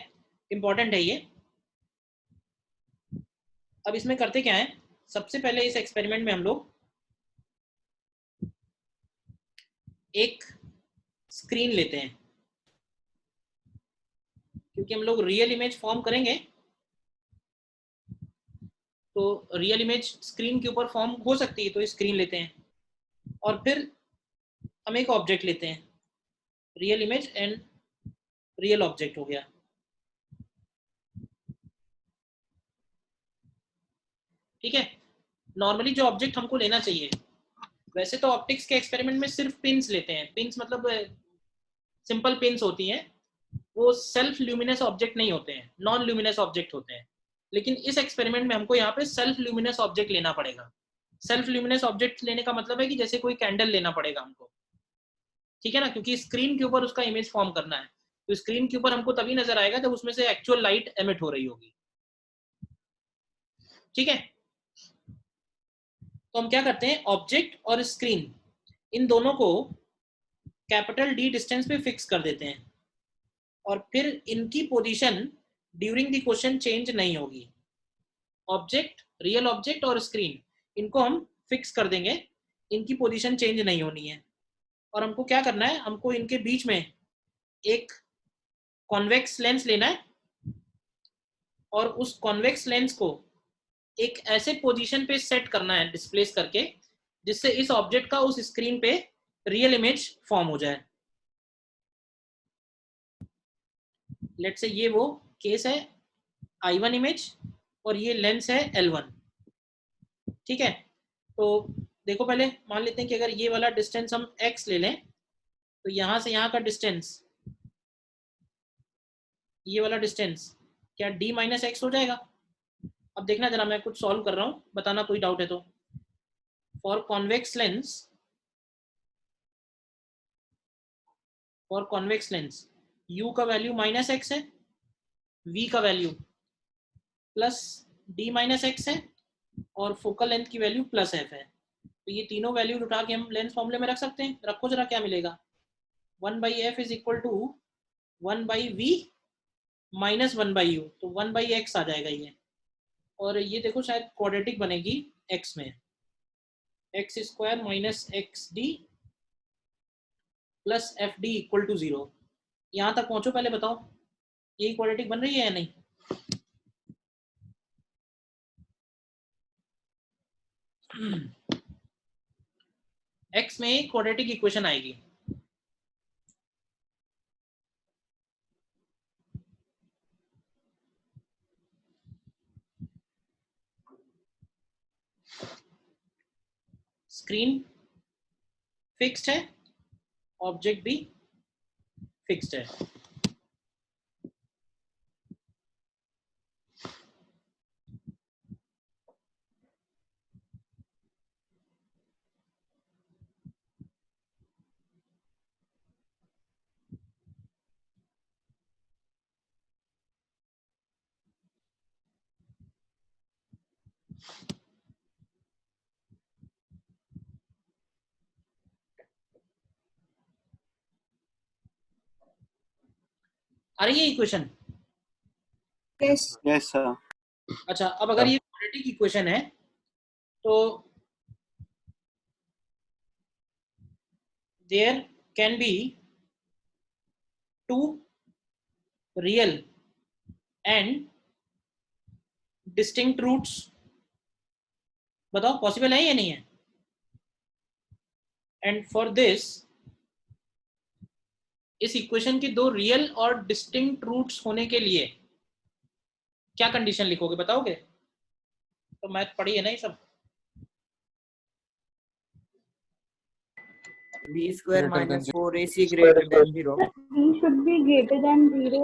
इंपॉर्टेंट है ये। अब इसमें करते क्या है, सबसे पहले इस एक्सपेरिमेंट में हम लोग एक स्क्रीन लेते हैं, क्योंकि हम लोग रियल इमेज फॉर्म करेंगे तो रियल इमेज स्क्रीन के ऊपर फॉर्म हो सकती है, तो स्क्रीन लेते हैं और फिर हम एक ऑब्जेक्ट लेते हैं। Real image and real object हो गया। ठीक है, नॉर्मली जो ऑब्जेक्ट हमको लेना चाहिए, वैसे तो ऑप्टिक्स के एक्सपेरिमेंट में सिर्फ पिंस लेते हैं, पिंस मतलब सिंपल पिंस होती हैं, वो सेल्फ ल्यूमिनस ऑब्जेक्ट नहीं होते हैं, नॉन ल्यूमिनस ऑब्जेक्ट होते हैं। लेकिन इस एक्सपेरिमेंट में हमको यहाँ पे सेल्फ ल्यूमिनस ऑब्जेक्ट लेना पड़ेगा। सेल्फ ल्यूमिनस ऑब्जेक्ट लेने का मतलब है कि जैसे कोई कैंडल लेना पड़ेगा हमको, ठीक है ना, क्योंकि स्क्रीन के ऊपर उसका इमेज फॉर्म करना है, तो स्क्रीन के ऊपर हमको तभी नजर आएगा जब उसमें से एक्चुअल लाइट एमिट हो रही होगी। ठीक है, तो हम क्या करते हैं, ऑब्जेक्ट और स्क्रीन इन दोनों को कैपिटल डी डिस्टेंस पे फिक्स कर देते हैं, और फिर इनकी position during the question change नहीं होगी। ऑब्जेक्ट, रियल ऑब्जेक्ट और स्क्रीन, इनको हम फिक्स कर देंगे, इनकी पोजीशन चेंज नहीं होनी है। और हमको क्या करना है, हमको इनके बीच में एक कॉन्वेक्स लेंस लेना है, और उस कॉन्वेक्स लेंस को एक ऐसे पोजीशन पे सेट करना है डिस्प्लेस करके, जिससे इस ऑब्जेक्ट का उस स्क्रीन पे रियल इमेज फॉर्म हो जाए। लेट्स से ये वो केस है I1 इमेज और ये लेंस है L1। ठीक है, तो देखो पहले मान लेते हैं कि अगर ये वाला डिस्टेंस हम x ले लें, तो यहां से यहां का डिस्टेंस, ये वाला डिस्टेंस क्या d माइनस एक्स हो जाएगा। अब देखना जरा, मैं कुछ सॉल्व कर रहा हूं, बताना कोई डाउट है तो। फॉर कॉन्वेक्स लेंस u का वैल्यू माइनस एक्स है, v का value plus d minus x है, और फोकल लेंथ की वैल्यू प्लस f है। तो ये तीनों वैल्यू उठा के हम लेंस फॉर्मूले में रख सकते हैं। रखो जरा, क्या मिलेगा, 1/f is equal to 1/v minus 1/u, तो 1/x आ जाएगा ये। और ये देखो शायद क्वाड्रेटिक बनेगी x में, x square minus x d plus f d equal to 0। यहाँ तक पहुंचो, पहले बताओ यही क्वाड्रेटिक बन रही है या नहीं। x में क्वाड्रेटिक इक्वेशन आएगी, स्क्रीन फिक्स्ड है, ऑब्जेक्ट भी फिक्स्ड है। आ रही है इक्वेशन। Yes yes sir. अच्छा, अब अगर ये क्वाड्रेटिक इक्वेशन है तो there can be two real and distinct roots. बताओ पॉसिबल है या नहीं है। एंड फॉर दिस, इस इक्वेशन के दो रियल और डिस्टिंक्ट रूट्स होने के लिए क्या कंडीशन लिखोगे, बताओगे। तो मैथ पढ़ी है ना ये सब। b square Greater than minus 4ac greater than 0. B should be greater than 0.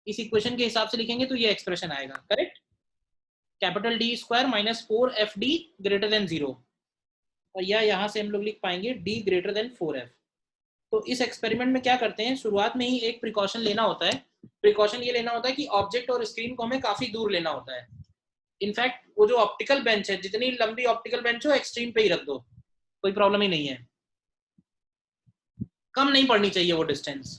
इस इक्वेशन के हिसाब से लिखेंगे तो ये एक्सप्रेशन आएगा, correct. Capital D square minus 4fd greater than 0, और या यहाँ से हम लोग लिख पाएंगे d ग्रेटर देन 4f। तो इस एक्सपेरिमेंट में क्या करते हैं, शुरुआत में ही एक प्रिकॉशन लेना होता है। प्रिकॉशन ये लेना होता है कि ऑब्जेक्ट और स्क्रीन को हमें काफी दूर लेना होता है। इनफैक्ट वो जो ऑप्टिकल बेंच है, जितनी लंबी ऑप्टिकल बेंच हो एक्सट्रीम पे ही रख दो, कोई प्रॉब्लम ही नहीं है। कम नहीं पड़नी चाहिए वो डिस्टेंस,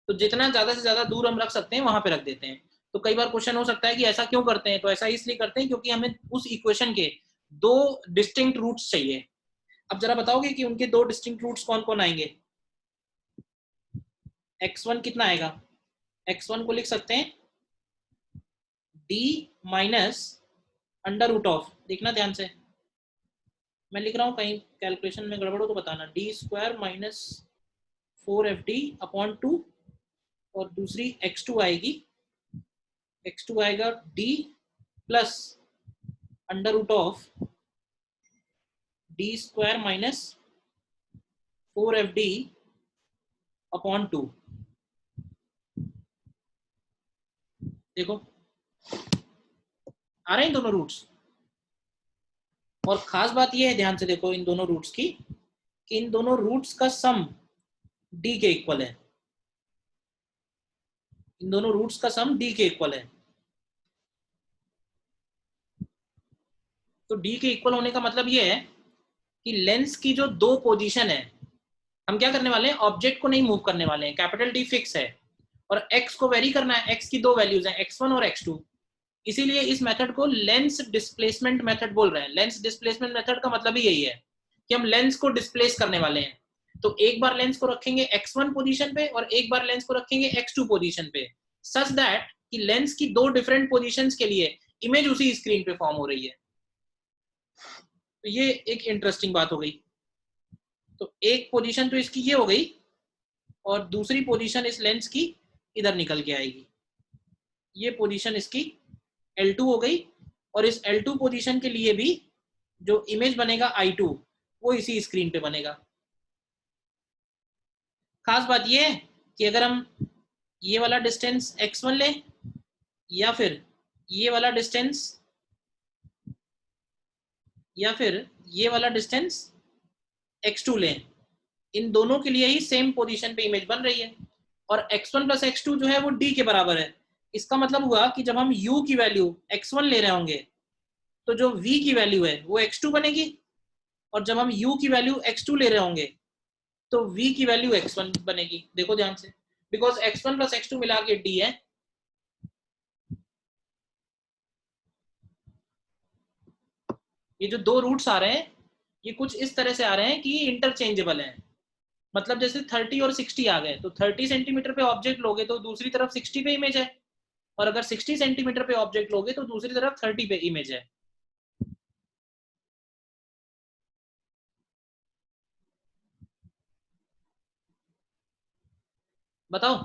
तो जितना ज्यादा से ज्यादा दूर हम रख सकते हैं वहां पे रख देते हैं। तो कई बार क्वेश्चन हो सकता है कि ऐसा क्यों करते हैं, तो ऐसा इसलिए करते हैं क्योंकि हमें उस इक्वेशन के दो डिस्टिंक्ट रूट्स चाहिए। अब जरा बताओगे कि उनके दो डिस्टिंक्ट रूट्स कौन कौन आएंगे। x1 कितना आएगा, x1 को लिख सकते हैं d minus under root of, देखना ध्यान से, मैं लिख रहा हूं कहीं कैलकुलेशन में गड़बड़ हो तो बताना, d square minus 4FD upon 2 और दूसरी x2 आएगी, x2 आएगा d plus under root of d square minus 4FD upon 2। देखो आ रहे हैं दोनों रूट्स, और खास बात यह है, ध्यान से देखो इन दोनों रूट्स की, कि इन दोनों रूट्स का सम d के इक्वल है। इन दोनों रूट्स का सम d के इक्वल है। तो d के इक्वल होने का मतलब यह है कि लेंस की जो दो पोजीशन है, हम क्या करने वाले हैं, ऑब्जेक्ट को नहीं मूव करने वाले हैं, कैपिटल D फिक्स है और x को वेरी करना है। x की दो वैल्यूज हैं, x1 और x2, इसीलिए इस मेथड को लेंस डिस्प्लेसमेंट मेथड बोल रहे हैं। लेंस डिस्प्लेसमेंट मेथड का मतलब ही यही है कि हम लेंस को डिस्प्लेस करने वाले हैं। तो एक बार लेंस को रखेंगे x1 पोजीशन पे और एक बार लेंस को रखेंगे x2 पोजीशन पे, सच दैट कि लेंस की दो डिफरेंट पोजीशंस के लिए इमेज उसी स्क्रीन पे फॉर्म हो रही है। तो ये एक इंटरेस्टिंग बात हो गई। तो एक पोजीशन तो इसकी ये हो गई और दूसरी पोजीशन इस लेंस की इधर निकल के आएगी। ये पोजीशन इसकी L2 हो गई और इस L2 पोजीशन के लिए भी जो इमेज बनेगा I2 वो इसी स्क्रीन पे बनेगा। खास बात ये है कि अगर हम ये वाला डिस्टेंस x1 लें या फिर ये वाला डिस्टेंस या फिर ये वाला डिस्टेंस x2 लें, इन दोनों के लिए ही सेम पोजीशन पे इमेज बन रही है और x1 प्लस x2 जो है वो d के बराबर है। इसका मतलब हुआ कि जब हम u की वैल्यू x1 ले रहे होंगे तो जो v की वैल्यू है वो x2 बनेगी, और जब हम u की वैल्यू x2 ले रहे होंगे तो v की वैल्यू x1 बनेगी। देखो ध्यान से, बिकॉज x1 प्लस x2 मिला के d है। ये जो दो रूट्स आ रहे हैं ये कुछ इस तरह से आ रहे हैं कि ये इंटरचेंजेबल हैं। मतलब जैसे 30 और 60 आ गए तो 30 सेंटीमीटर पे ऑब्जेक्ट लोगे तो दूसरी तरफ 60 पे इमेज है, और अगर 60 सेंटीमीटर पे ऑब्जेक्ट लोगे तो दूसरी तरफ 30 पे इमेज है। बताओ।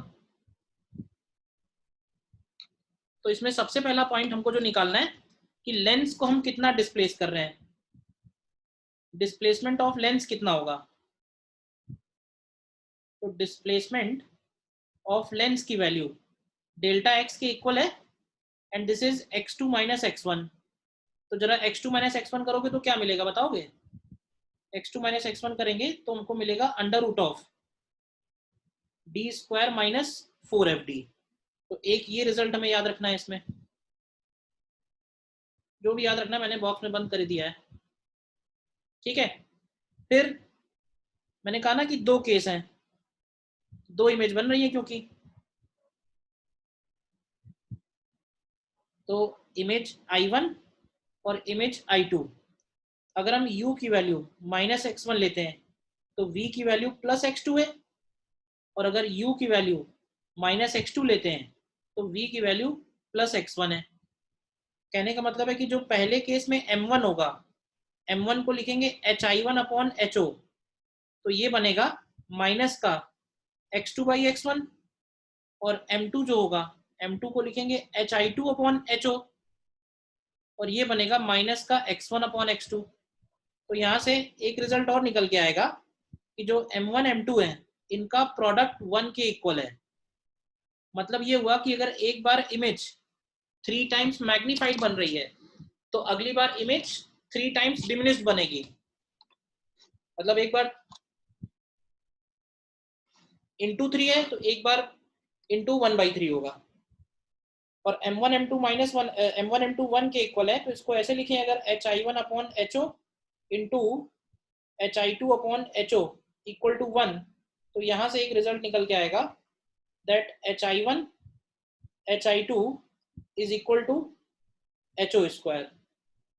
तो इसमें सबसे पहला पॉइंट हमको जो निकालना है कि लेंस को हम कितना डिस्प्लेस कर रहे हैं, डिस्प्लेसमेंट ऑफ लेंस कितना होगा। तो डिस्प्लेसमेंट ऑफ लेंस की वैल्यू डेल्टा x के इक्वल है and this is x2 minus x1। तो जरा x2 माइनस x1 करोगे तो क्या मिलेगा बताओगे। x2 माइनस x1 करेंगे तो हमको मिलेगा under root of d square minus 4FD। तो एक ये रिजल्ट हमें याद रखना है। इसमें जो भी याद रखना है मैंने बॉक्स में बंद कर दिया है, ठीक है। फिर मैंने कहा ना कि दो केस हैं, दो इमेज बन रही है क्योंकि, तो इमेज I1 और इमेज I2, अगर हम u की वैल्यू माइनस x1 लेते हैं तो v की वैल्यू प्लस x2 है, और अगर u की वैल्यू माइनस x2 लेते हैं तो v की वैल्यू प्लस x1 है। कहने का मतलब है कि जो पहले केस में m1 होगा, m1 को लिखेंगे hi1 अपॉन ho, तो ये बनेगा माइनस का x2 बाई x1, और m2 जो होगा m2 को लिखेंगे hi2 अपॉन ho, और ये बनेगा माइनस का x1 अपॉन x2। तो यहाँ से एक रिजल्ट और निकल के आएगा कि जो m1 m2 है इनका प्रोडक्ट 1 के इक्वल है। मतलब ये हुआ कि अगर एक बार इमेज 3 टाइम्स मैग्नीफाइड बन रही है तो अगली बार इमेज 3 टाइम्स डिमिनिश्ड बनेगी। मतलब एक बार इंटू 3 है तो एक बार इंटू 1/3 होगा, और m1 m2 minus 1 m1 m2 1 के इक्वल है, तो इसको ऐसे लिखें अगर hi1 upon ho into hi2 upon ho equal to 1, तो यहाँ से एक रिजल्ट निकल के आएगा that hi1 hi2 is equal to ho square.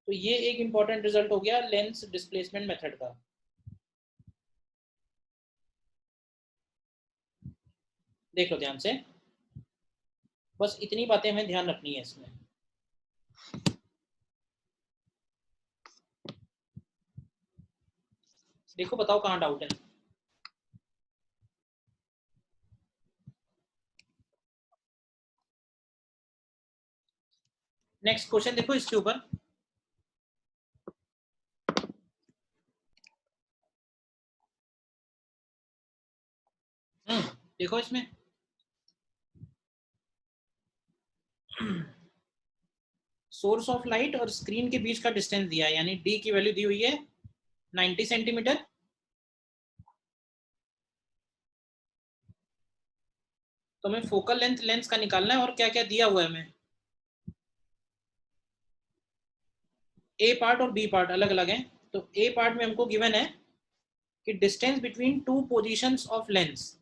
तो ये एक इंपॉर्टेंट रिजल्ट हो गया लेंस डिस्प्लेसमेंट मेथड का। देख लो ध्यान से, बस इतनी बातें हमें ध्यान रखनी है इसमें। देखो बताओ कहाँ डाउट है। नेक्स्ट क्वेश्चन देखो इसके ऊपर। देखो इसमें सोर्स ऑफ लाइट और स्क्रीन के बीच का डिस्टेंस दिया है, यानी डी की वैल्यू दी हुई है 90 सेंटीमीटर। तो हमें फोकल लेंथ लेंस का निकालना है और क्या क्या दिया हुआ है हमें। ए पार्ट और बी पार्ट अलग अलग है। तो ए पार्ट में हमको गिवन है कि distance between two positions of lens.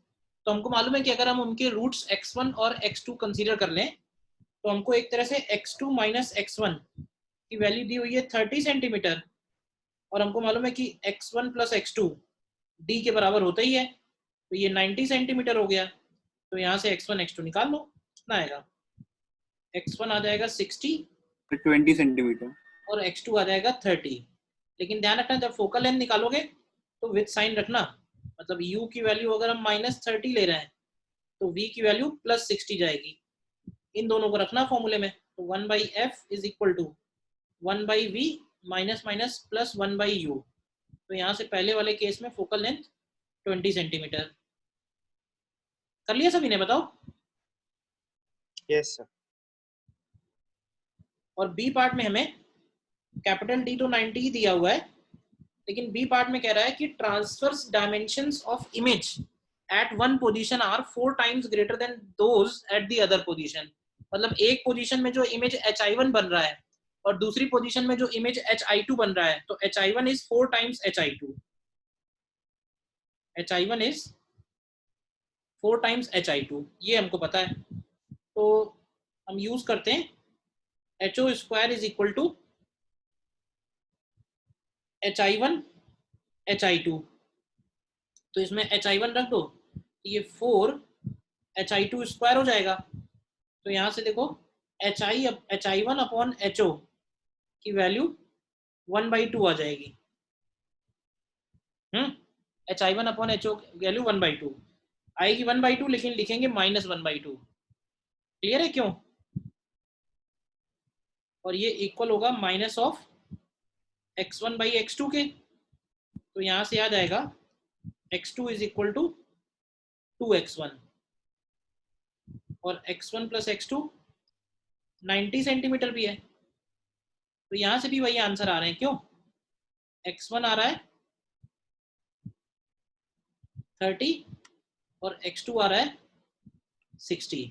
तो हमको मालूम है कि अगर हम उनके रूट्स x1 और x2 कंसीडर कर लें तो हमको एक तरह से x2 माइनस x1 की वैल्यू दी हुई है 30 सेंटीमीटर, और हमको मालूम है कि x1 प्लस x2 d के बराबर होता ही है, तो ये 90 सेंटीमीटर हो गया। तो यहाँ से x1 x2 निकाल लो, कितना आएगा, x1 आ जाएगा 60 20 सेंटीमीटर और x2 आ जाएगा 30। लेकिन ध्यान रखना जब फोकल लेंथ निकालोगे तो विद साइन रखना, मतलब u की वैल्यू अगर हम -30 ले रहे हैं तो v की वैल्यू +60 जाएगी। इन दोनों को रखना फॉर्मूले में। तो 1/f is equal to 1/v minus minus plus 1/u। तो यहाँ से पहले वाले केस में फोकल लेंथ 20 सेंटीमीटर। कर लिया सभी ने, बताओ। Yes sir. और बी पार्ट में हमें कैपिटल डी तो 90 ही दिया हुआ है, लेकिन बी पार्ट में कह रहा है कि transverse dimensions of image at one position are 4 times greater than those at the other position. मतलब एक पोजीशन में जो इमेज hi1 बन रहा है और दूसरी पोजीशन में जो इमेज hi2 बन रहा है, तो hi1 is 4 times hi2, hi1 is 4 times hi2, ये हमको पता है। तो हम यूज करते हैं ho square is equal to hi1 hi2। तो इसमें hi1 रख दो, ये 4 hi2 स्क्वायर हो जाएगा। तो यहाँ से देखो hi1 अपॉन ho की वैल्यू 1/2 आ जाएगी। hi1 अपॉन ho की वैल्यू 1/2 आएगी, 1/2 लेकिन लिखेंगे -1/2। क्लियर है क्यों? और ये इक्वल होगा माइनस ऑफ x1/x2 के। तो यहाँ से आ जाएगा x2 is equal to 2x1 और x1 प्लस x2 90 सेंटीमीटर भी है। तो यहाँ से भी वही आंसर आ रहे हैं, क्यों? x1 आ रहा है 30 और x2 आ रहा है 60।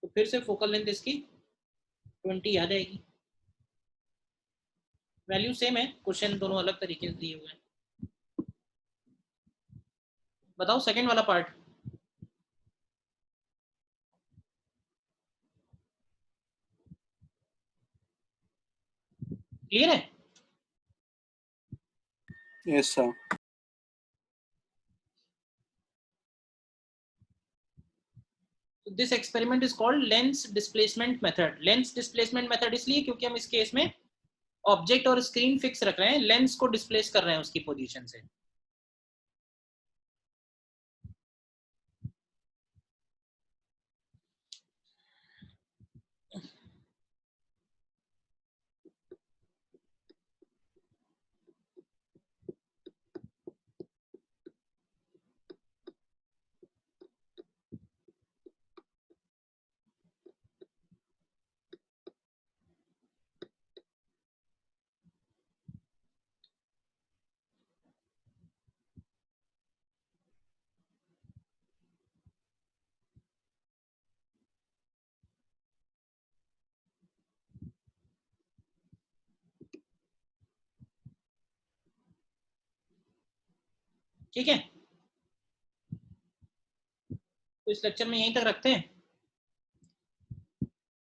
तो फिर से फोकल लेंथ इसकी 20 आ जाएगी। वैल्यू सेम है, क्वेश्चन दोनों अलग तरीके से दिए हुए हैं। बताओ सेकंड वाला पार्ट। क्लियर है? Yes sir. This experiment is called lens displacement method. Lens displacement method इसलिए क्योंकि हम इस केस में ऑब्जेक्ट और स्क्रीन फिक्स रख रहे हैं, लेंस को डिस्प्लेस कर रहे हैं उसकी पोजीशन से। ठीक है, तो इस लेक्चर में यहीं तक रखते हैं।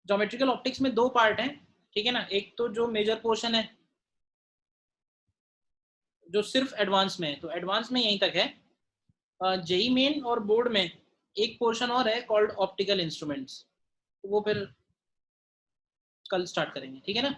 ज्योमेट्रिकल ऑप्टिक्स में 2 पार्ट हैं, ठीक है ना। एक तो जो मेजर पोर्शन है जो सिर्फ एडवांस में है, तो एडवांस में यहीं तक है। जेई मेन और बोर्ड में एक पोर्शन और है कॉल्ड ऑप्टिकल इंस्ट्रूमेंट्स, वो फिर कल स्टार्ट करेंगे, ठीक है ना।